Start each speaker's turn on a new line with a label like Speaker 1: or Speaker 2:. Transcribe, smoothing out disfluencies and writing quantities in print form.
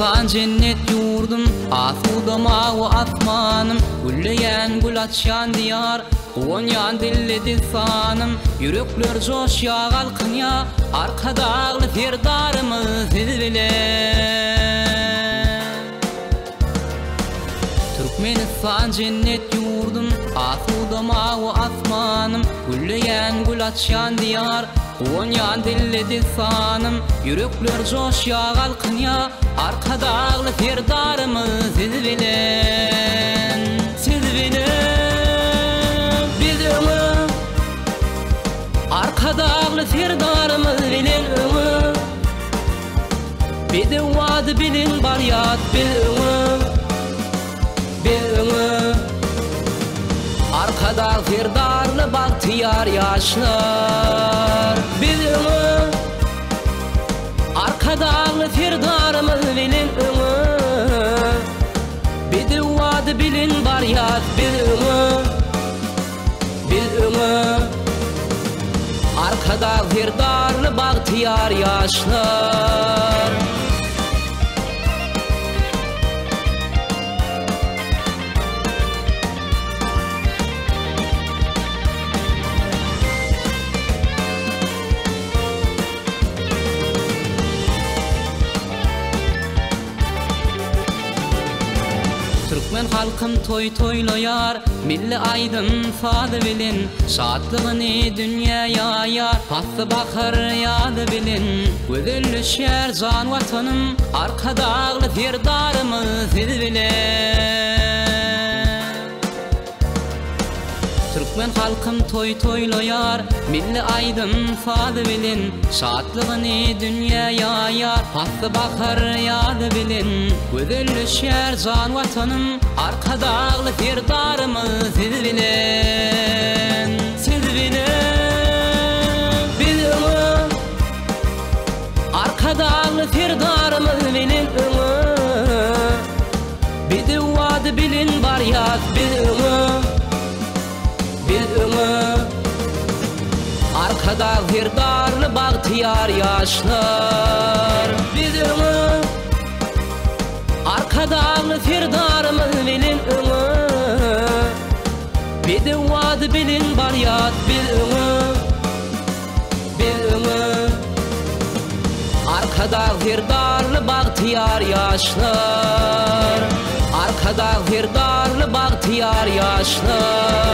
Speaker 1: Türkmenistan cennet yurdum, asuda mavi asmanım, gülleyen gül açan diyar, Onyan dilli dilsanım, yürekler coşya kalkın ya, arka dağlı firdarımız siz bilen. Türkmenistan cennet yurdum, asuda mavi asmanım, gülleyen gül açan diyar, Onyan dilli dilsanım, yürekler coşya kalkın ya, arka dağlı firdarımız siz bilen. Siz bilen, bizim arka dağlı firdarımız bilen. Bir de vadı bilin baryat bilin. Arka dağ firdarlı bahtiyar yaşlar bilin. Arka dağlı firdarımız bilin. Bir de vadı bilin baryat bilin. Arka dağ firdarlı bahtiyar yaşlar. Türkmen halkım toy toylayar, milli aydın fadı bilin, şadlığını dünyaya yar, pastı bakır yadı bilin. Güzellü şer can vatanım, arka dağlı firdarımız siz bilen. Türkmen halkım toy toylayar, milli aydın fadı bilin, şadlığını dünyaya yar, pastı bakır yadı bilin. Güzellü şer can vatanım, arka dağlı firdarımız siz bilen. Siz bilen, bilin. Arka dağlı firdarımız bilin. Bir de vadı bilin baryat bilin. Arka dağ firdarlı bahtiyar yaşlar bilin. Arka dağlı firdarımız bilin. Bir de vadı bilin baryat bilin. Arka dağ firdarlı bahtiyar yaşlar. Arka dağ firdarlı bahtiyar yaşlar.